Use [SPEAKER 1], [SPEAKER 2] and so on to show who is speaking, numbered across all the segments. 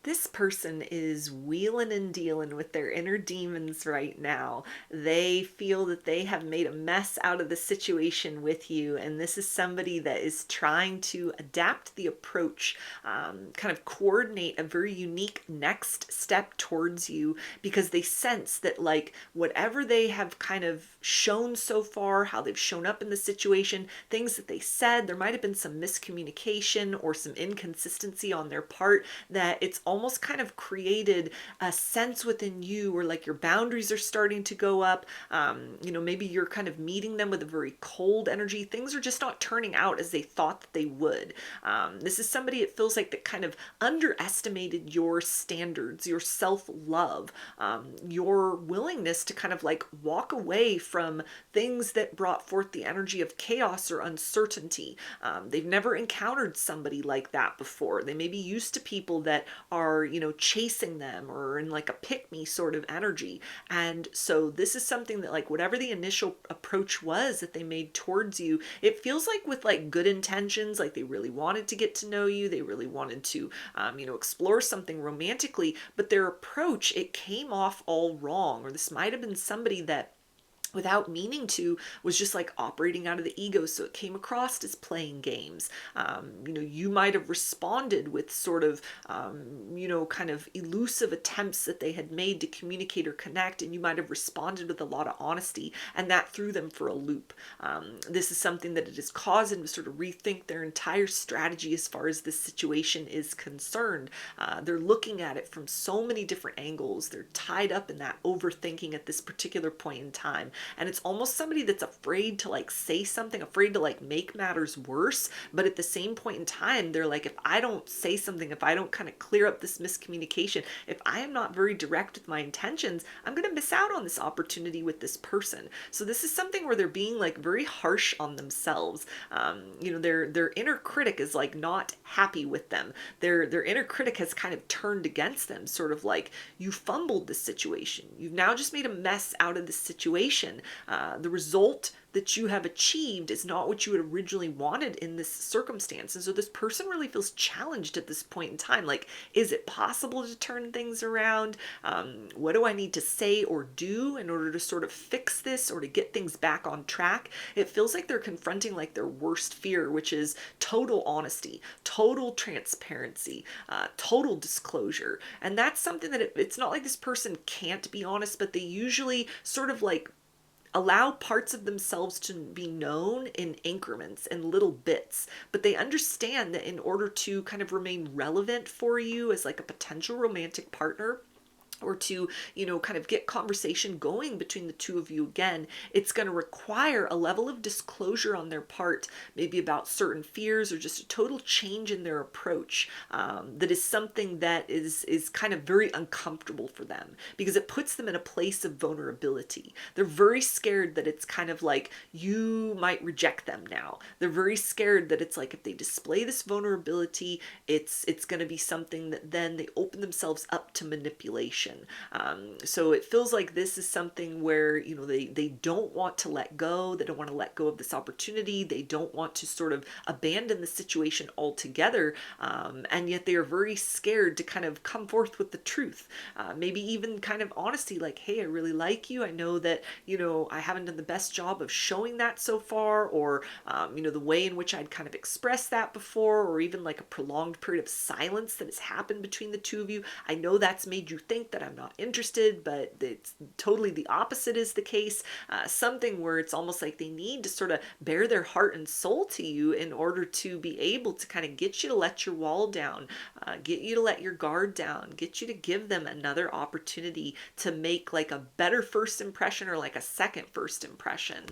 [SPEAKER 1] This person is wheeling and dealing with their inner demons right now. They feel that they have made a mess out of the situation with you, and this is somebody that is trying to adapt the approach, kind of coordinate a very unique next step towards you because they sense that, like, whatever they have kind of shown so far, how they've shown up in the situation, things that they said, there might have been some miscommunication or some inconsistency on their part, that it's almost kind of created a sense within you where like your boundaries are starting to go up. Maybe you're kind of meeting them with a very cold energy. Things are just not turning out as they thought that they would. This is somebody, it feels like, that kind of underestimated your standards, your self-love, your willingness to kind of like walk away from things that brought forth the energy of chaos or uncertainty. They've never encountered somebody like that before. They may be used to people that are, chasing them or in like a pick me sort of energy. And so this is something that, like, whatever the initial approach was that they made towards you, it feels like with like good intentions, like they really wanted to get to know you. They really wanted to, explore something romantically, but their approach, it came off all wrong. Or this might have been somebody that, without meaning to, was just like operating out of the ego, so it came across as playing games. You might have responded with sort of kind of elusive attempts that they had made to communicate or connect, and you might have responded with a lot of honesty, and that threw them for a loop. This is something that it has caused them to sort of rethink their entire strategy as far as this situation is concerned. They're looking at it from so many different angles. They're tied up in that overthinking at this particular point in time. And it's almost somebody that's afraid to like say something, afraid to like make matters worse. But at the same point in time, they're like, if I don't say something, if I don't kind of clear up this miscommunication, if I am not very direct with my intentions, I'm going to miss out on this opportunity with this person. So this is something where they're being like very harsh on themselves. Their inner critic is like not happy with them. Their inner critic has kind of turned against them, sort of like, you fumbled this situation. You've now just made a mess out of this situation. The result that you have achieved is not what you had originally wanted in this circumstance. And so this person really feels challenged at this point in time. Like, is it possible to turn things around? What do I need to say or do in order to sort of fix this or to get things back on track? It feels like they're confronting like their worst fear, which is total honesty, total transparency, total disclosure. And that's something that it's not like this person can't be honest, but they usually sort of like allow parts of themselves to be known in increments and little bits, but they understand that in order to kind of remain relevant for you as like a potential romantic partner, or to, kind of get conversation going between the two of you again, it's going to require a level of disclosure on their part, maybe about certain fears or just a total change in their approach, that is something that is kind of very uncomfortable for them because it puts them in a place of vulnerability. They're very scared that it's kind of like you might reject them now. They're very scared that it's like if they display this vulnerability, it's going to be something that then they open themselves up to manipulation. So it feels like this is something where, they don't want to let go. They don't want to let go of this opportunity. They don't want to sort of abandon the situation altogether. And yet they are very scared to kind of come forth with the truth. Maybe even kind of honesty, like, hey, I really like you. I know that, I haven't done the best job of showing that so far, or, the way in which I'd kind of expressed that before, or even like a prolonged period of silence that has happened between the two of you. I know that's made you think that I'm not interested, but it's totally the opposite is the case. Something where it's almost like they need to sort of bare their heart and soul to you in order to be able to kind of get you to let your wall down, get you to let your guard down, get you to give them another opportunity to make like a better first impression or like a second first impression.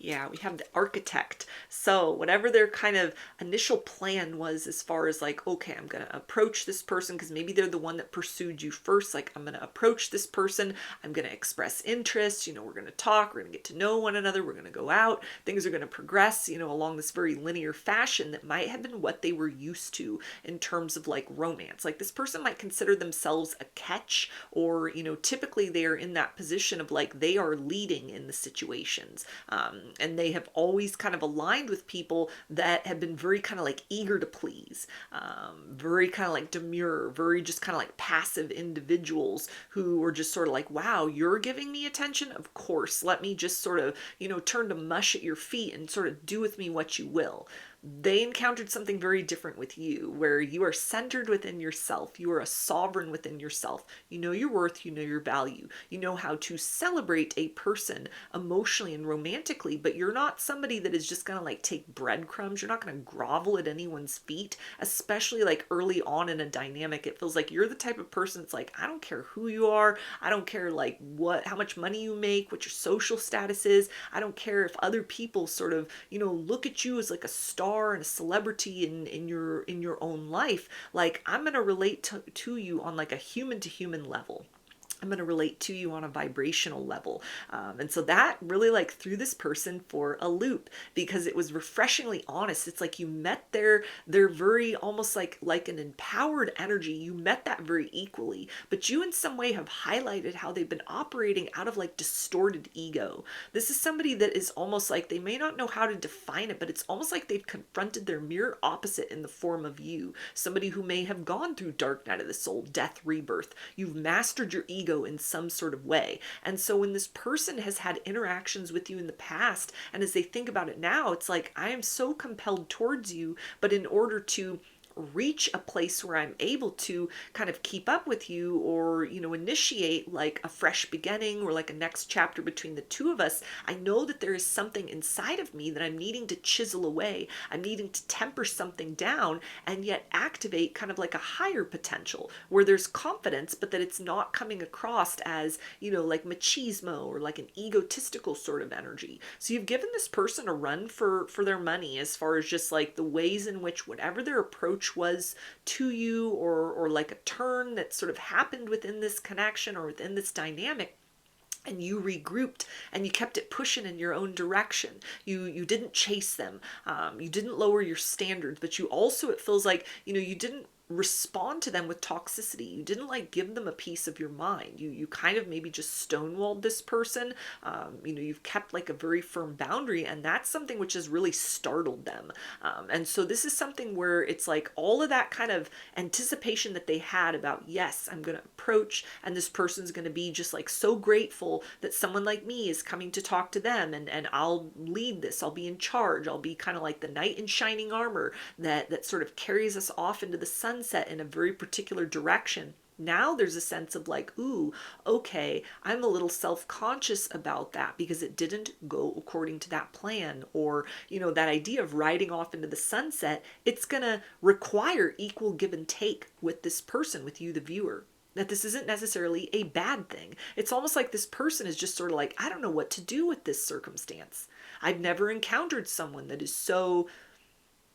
[SPEAKER 1] Yeah, we have the architect. So whatever their kind of initial plan was as far as like, okay, I'm going to approach this person because maybe they're the one that pursued you first. Like, I'm going to approach this person. I'm going to express interest. We're going to talk. We're going to get to know one another. We're going to go out. Things are going to progress, along this very linear fashion that might have been what they were used to in terms of like romance. Like, this person might consider themselves a catch, or, typically they are in that position of like they are leading in the situations. And they have always kind of aligned with people that have been very kind of like eager to please, very kind of like demure, very just kind of like passive individuals who were just sort of like, wow, you're giving me attention? Of course, let me just sort of, turn to mush at your feet and sort of do with me what you will. They encountered something very different with you, where you are centered within yourself. You are a sovereign within yourself. You know your worth, you know your value. You know how to celebrate a person emotionally and romantically, but you're not somebody that is just gonna like take breadcrumbs. You're not gonna grovel at anyone's feet, especially like early on in a dynamic. It feels like you're the type of person that's like, I don't care who you are. I don't care like how much money you make, what your social status is. I don't care if other people sort of, look at you as like a star and a celebrity in your own life. Like, I'm going to relate to you on like a human to human level. I'm going to relate to you on a vibrational level. And so that really like threw this person for a loop, because it was refreshingly honest. It's like you met their very almost like an empowered energy. You met that very equally, but you in some way have highlighted how they've been operating out of like distorted ego. This is somebody that is almost like, they may not know how to define it, but it's almost like they've confronted their mirror opposite in the form of you. Somebody who may have gone through dark night of the soul, death, rebirth. You've mastered your ego in some sort of way. And so when this person has had interactions with you in the past, and as they think about it now, it's like, I am so compelled towards you, but in order to reach a place where I'm able to kind of keep up with you, or initiate like a fresh beginning or like a next chapter between the two of us, I know that there is something inside of me that I'm needing to chisel away. I'm needing to temper something down, and yet activate kind of like a higher potential where there's confidence, but that it's not coming across as like machismo or like an egotistical sort of energy. So you've given this person a run for their money, as far as just like the ways in which whatever their approach was to you, or like a turn that sort of happened within this connection or within this dynamic, and you regrouped and you kept it pushing in your own direction. You didn't chase them. You didn't lower your standards, but you also, it feels like, you didn't respond to them with toxicity. You didn't like give them a piece of your mind. You kind of maybe just stonewalled this person. You've kept like a very firm boundary, and that's something which has really startled them. And so this is something where it's like all of that kind of anticipation that they had about, yes, I'm going to approach, and this person's going to be just like so grateful that someone like me is coming to talk to them, and I'll lead this. I'll be in charge. I'll be kind of like the knight in shining armor that sort of carries us off into the sunset in a very particular direction. Now there's a sense of like, ooh, okay, I'm a little self-conscious about that because it didn't go according to that plan, or, that idea of riding off into the sunset. It's going to require equal give and take with this person, with you, the viewer. That this isn't necessarily a bad thing. It's almost like this person is just sort of like, I don't know what to do with this circumstance. I've never encountered someone that is so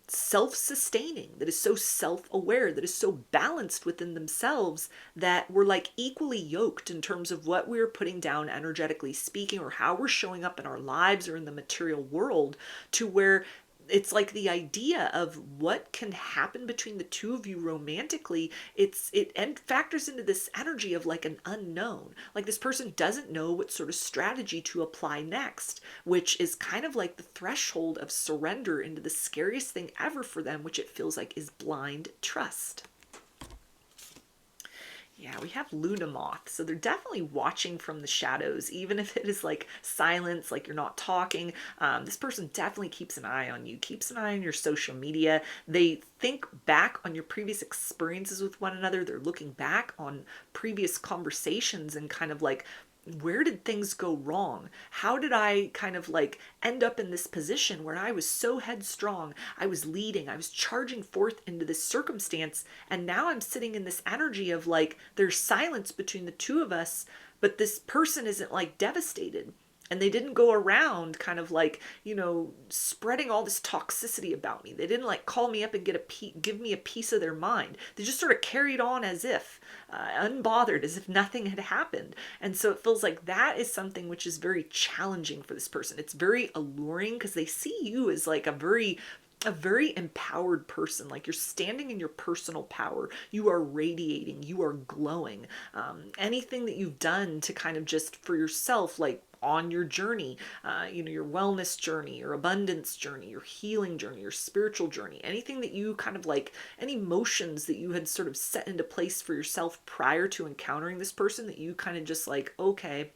[SPEAKER 1] self-sustaining, that is so self-aware, that is so balanced within themselves, that we're like equally yoked in terms of what we're putting down energetically speaking, or how we're showing up in our lives or in the material world, to where it's like the idea of what can happen between the two of you romantically. It and factors into this energy of like an unknown. Like, this person doesn't know what sort of strategy to apply next, which is kind of like the threshold of surrender into the scariest thing ever for them, which it feels like is blind trust. Yeah, we have Luna Moth. So they're definitely watching from the shadows, even if it is like silence, like you're not talking. This person definitely keeps an eye on you, keeps an eye on your social media. They think back on your previous experiences with one another. They're looking back on previous conversations and kind of like, where did things go wrong? How did I kind of like end up in this position where I was so headstrong? I was leading, I was charging forth into this circumstance, and now I'm sitting in this energy of like, there's silence between the two of us, but this person isn't like devastated. And they didn't go around kind of like, spreading all this toxicity about me. They didn't like call me up and give me a piece of their mind. They just sort of carried on as if, unbothered, as if nothing had happened. And so it feels like that is something which is very challenging for this person. It's very alluring because they see you as like a very empowered person. Like, you're standing in your personal power. You are radiating. You are glowing. Anything that you've done to kind of just for yourself, like, on your journey, your wellness journey, your abundance journey, your healing journey, your spiritual journey, anything that you kind of like, any motions that you had sort of set into place for yourself prior to encountering this person that you kind of just like, okay,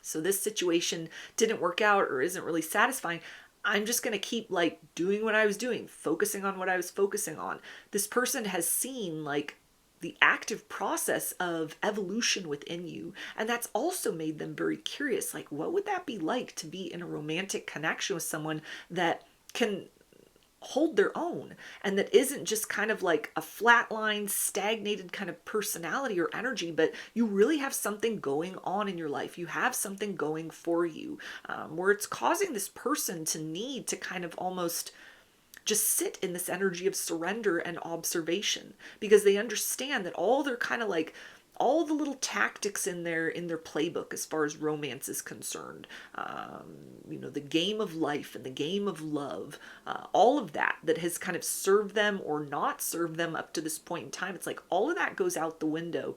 [SPEAKER 1] so this situation didn't work out or isn't really satisfying. I'm just going to keep like doing what I was doing, focusing on what I was focusing on. This person has seen like the active process of evolution within you. And that's also made them very curious. Like, what would that be like to be in a romantic connection with someone that can hold their own and that isn't just kind of like a flatline stagnated kind of personality or energy, but you really have something going on in your life, you have something going for you, where it's causing this person to need to kind of almost just sit in this energy of surrender and observation, because they understand that all their kind of like all the little tactics in their playbook as far as romance is concerned, the game of life and the game of love, all of that has kind of served them or not served them up to this point in time, it's like all of that goes out the window.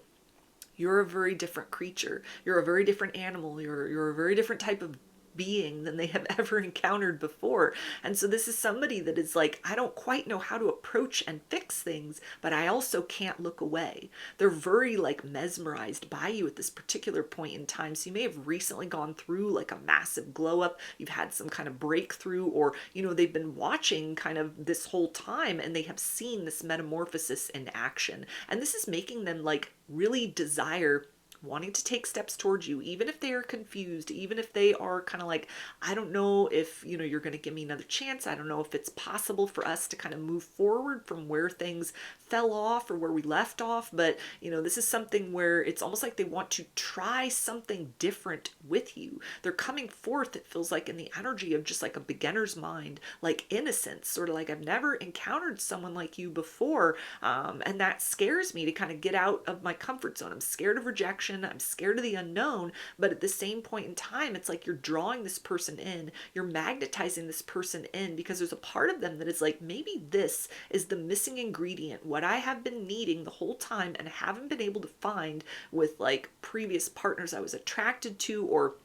[SPEAKER 1] You're a very different creature, you're a very different animal, you're a very different type of being than they have ever encountered before. And so this is somebody that is like, I don't quite know how to approach and fix things, but I also can't look away. They're very like mesmerized by you at this particular point in time. So you may have recently gone through like a massive glow up, you've had some kind of breakthrough, or they've been watching kind of this whole time and they have seen this metamorphosis in action. And this is making them like really desire, wanting to take steps towards you, even if they are confused, even if they are kind of like, I don't know if, you're going to give me another chance. I don't know if it's possible for us to kind of move forward from where things fell off or where we left off. But, this is something where it's almost like they want to try something different with you. They're coming forth, it feels like, in the energy of just like a beginner's mind, like innocence, sort of like, I've never encountered someone like you before. And that scares me to kind of get out of my comfort zone. I'm scared of rejection. I'm scared of the unknown, but at the same point in time, it's like you're drawing this person in, you're magnetizing this person in, because there's a part of them that is like, maybe this is the missing ingredient, what I have been needing the whole time and haven't been able to find with like previous partners I was attracted to, or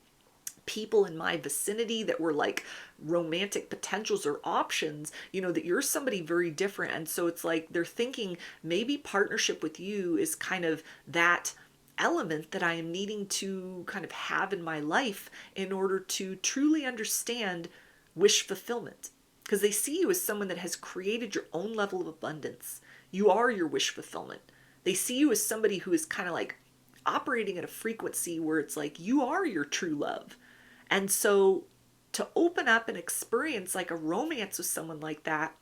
[SPEAKER 1] people in my vicinity that were like romantic potentials or options, that you're somebody very different. And so it's like they're thinking maybe partnership with you is kind of that element that I am needing to kind of have in my life in order to truly understand wish fulfillment. Because they see you as someone that has created your own level of abundance. You are your wish fulfillment. They see you as somebody who is kind of like operating at a frequency where it's like you are your true love. And so to open up and experience like a romance with someone like that,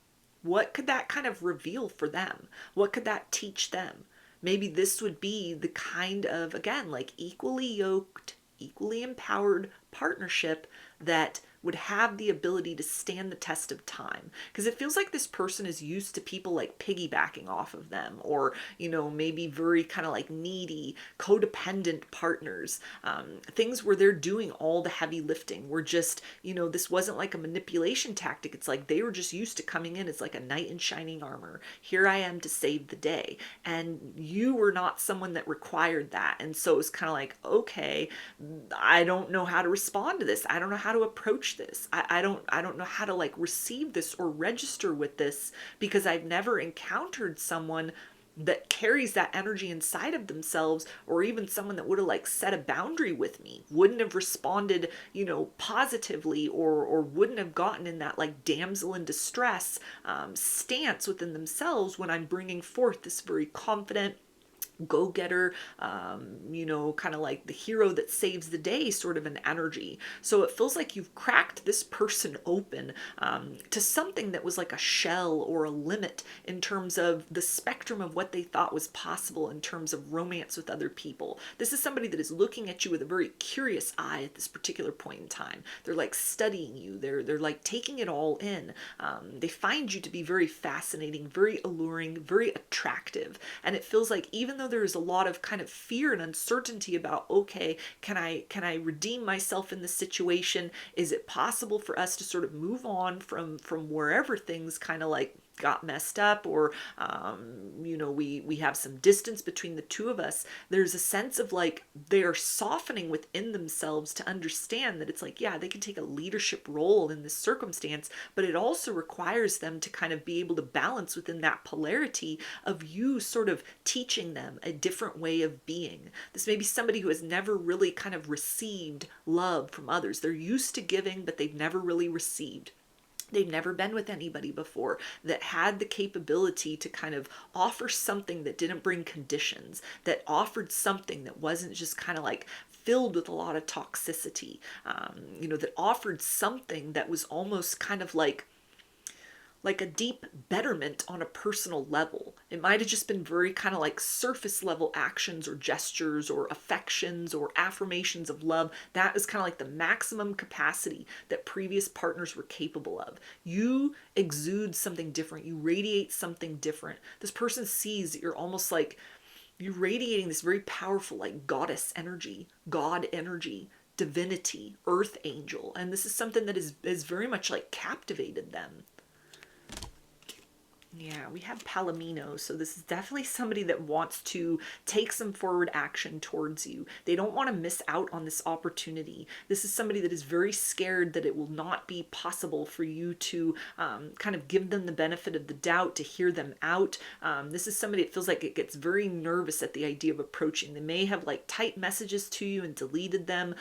[SPEAKER 1] what could that kind of reveal for them? What could that teach them? Maybe this would be the kind of, again, like equally yoked, equally empowered partnership that would have the ability to stand the test of time. Because it feels like this person is used to people like piggybacking off of them, or, maybe very kind of like needy, codependent partners. Things where they're doing all the heavy lifting. Where just, this wasn't like a manipulation tactic. It's like they were just used to coming in as like a knight in shining armor. Here I am to save the day. And you were not someone that required that. And so it was kind of like, okay, I don't know how to respond to this. I don't know how to approach this. I don't know how to like receive this or register with this, because I've never encountered someone that carries that energy inside of themselves, or even someone that would have like set a boundary with me, wouldn't have responded, positively, or wouldn't have gotten in that like damsel in distress stance within themselves when I'm bringing forth this very confident, go-getter, kind of like the hero that saves the day sort of an energy. So it feels like you've cracked this person open to something that was like a shell or a limit in terms of the spectrum of what they thought was possible in terms of romance with other people. This is somebody that is looking at you with a very curious eye at this particular point in time. They're like studying you. They're like taking it all in. They find you to be very fascinating, very alluring, very attractive. And it feels like even though there is a lot of kind of fear and uncertainty about, okay, can I redeem myself in this situation? Is it possible for us to sort of move on from wherever things kind of like got messed up, or we have some distance between the two of us, there's a sense of like they are softening within themselves to understand that it's like, yeah, they can take a leadership role in this circumstance, but it also requires them to kind of be able to balance within that polarity of you sort of teaching them a different way of being. This may be somebody who has never really kind of received love from others. They're used to giving, but they've never really received. They've never been with anybody before that had the capability to kind of offer something that didn't bring conditions, that offered something that wasn't just kind of like filled with a lot of toxicity, that offered something that was almost kind of like a deep betterment on a personal level. It might have just been very kind of like surface level actions or gestures or affections or affirmations of love. That is kind of like the maximum capacity that previous partners were capable of. You exude something different. You radiate something different. This person sees that you're almost like you're radiating this very powerful like goddess energy, God energy, divinity, earth angel. And this is something that is very much like captivated them. Yeah, we have Palomino, so this is definitely somebody that wants to take some forward action towards you. They don't want to miss out on this opportunity. This is somebody that is very scared that it will not be possible for you to kind of give them the benefit of the doubt, to hear them out. This is somebody that feels like it gets very nervous at the idea of approaching. They may have like typed messages to you and deleted them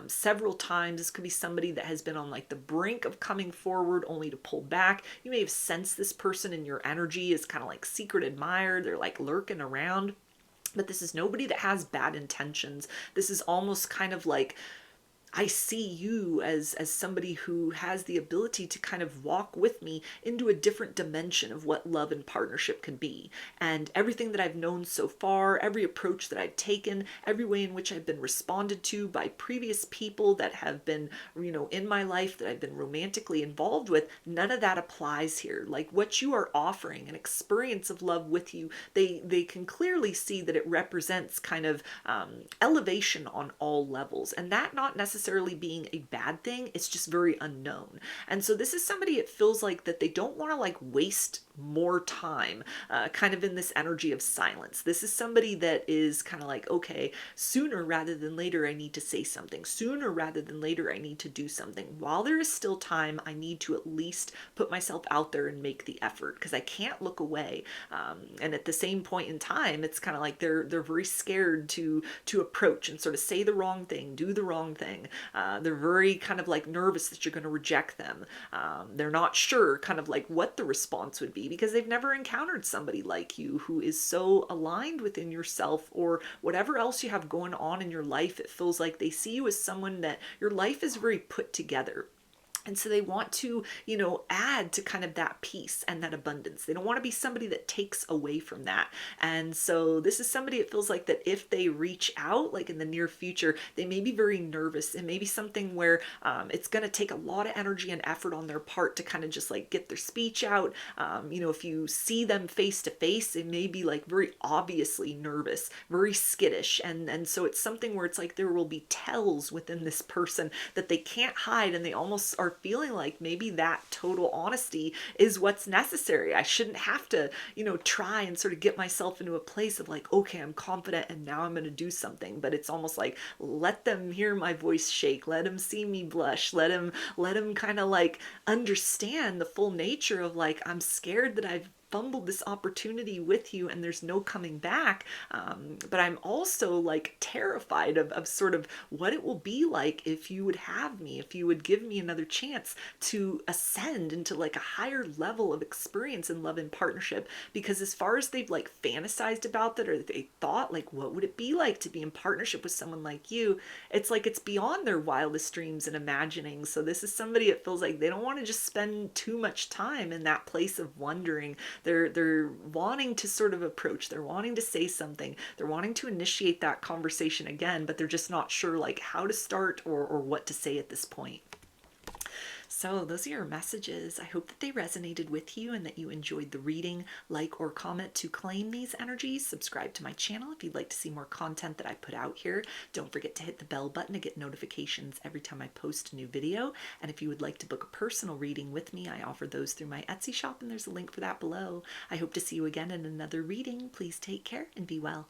[SPEAKER 1] several times. This could be somebody that has been on like the brink of coming forward only to pull back. You may have sensed this person in your energy is kind of like secret admired. They're like lurking around. But this is nobody that has bad intentions. This is almost kind of like, I see you as somebody who has the ability to kind of walk with me into a different dimension of what love and partnership can be. And everything that I've known so far, every approach that I've taken, every way in which I've been responded to by previous people that have been, in my life that I've been romantically involved with, none of that applies here. Like what you are offering, an experience of love with you, they can clearly see that it represents kind of elevation on all levels. And that not necessarily being a bad thing, it's just very unknown. And so this is somebody, it feels like that they don't want to like waste more time kind of in this energy of silence. This is somebody that is kind of like, okay, sooner rather than later I need to say something. Sooner rather than later I need to do something. While there is still time, I need to at least put myself out there and make the effort, because I can't look away. And at the same point in time, it's kind of like they're very scared to approach and sort of say the wrong thing, do the wrong thing. They're very kind of like nervous that you're going to reject them. They're not sure kind of like what the response would be, because they've never encountered somebody like you who is so aligned within yourself or whatever else you have going on in your life. It feels like they see you as someone that your life is very put together. And so they want to, add to kind of that peace and that abundance. They don't want to be somebody that takes away from that. And so this is somebody, it feels like that if they reach out, like in the near future, they may be very nervous. It may be something where it's going to take a lot of energy and effort on their part to kind of just like get their speech out. If you see them face to face, it may be like very obviously nervous, very skittish. And so it's something where it's like there will be tells within this person that they can't hide, and they almost are feeling like maybe that total honesty is what's necessary. I shouldn't have to, try and sort of get myself into a place of like, okay, I'm confident and now I'm going to do something. But it's almost like, let them hear my voice shake. Let them see me blush. Let them kind of like understand the full nature of like, I'm scared that I've fumbled this opportunity with you and there's no coming back. But I'm also like terrified of sort of what it will be like if you would have me, if you would give me another chance to ascend into like a higher level of experience in love and partnership. Because as far as they've like fantasized about that, or they thought like, what would it be like to be in partnership with someone like you? It's like, it's beyond their wildest dreams and imaginings. So this is somebody, it feels like they don't want to just spend too much time in that place of wondering. They're wanting to sort of approach, they're wanting to say something, they're wanting to initiate that conversation again, but they're just not sure like how to start or what to say at this point. So, those are your messages. I hope that they resonated with you and that you enjoyed the reading. Like or comment to claim these energies. Subscribe to my channel if you'd like to see more content that I put out here. Don't forget to hit the bell button to get notifications every time I post a new video. And if you would like to book a personal reading with me, I offer those through my Etsy shop, and there's a link for that below. I hope to see you again in another reading. Please take care and be well.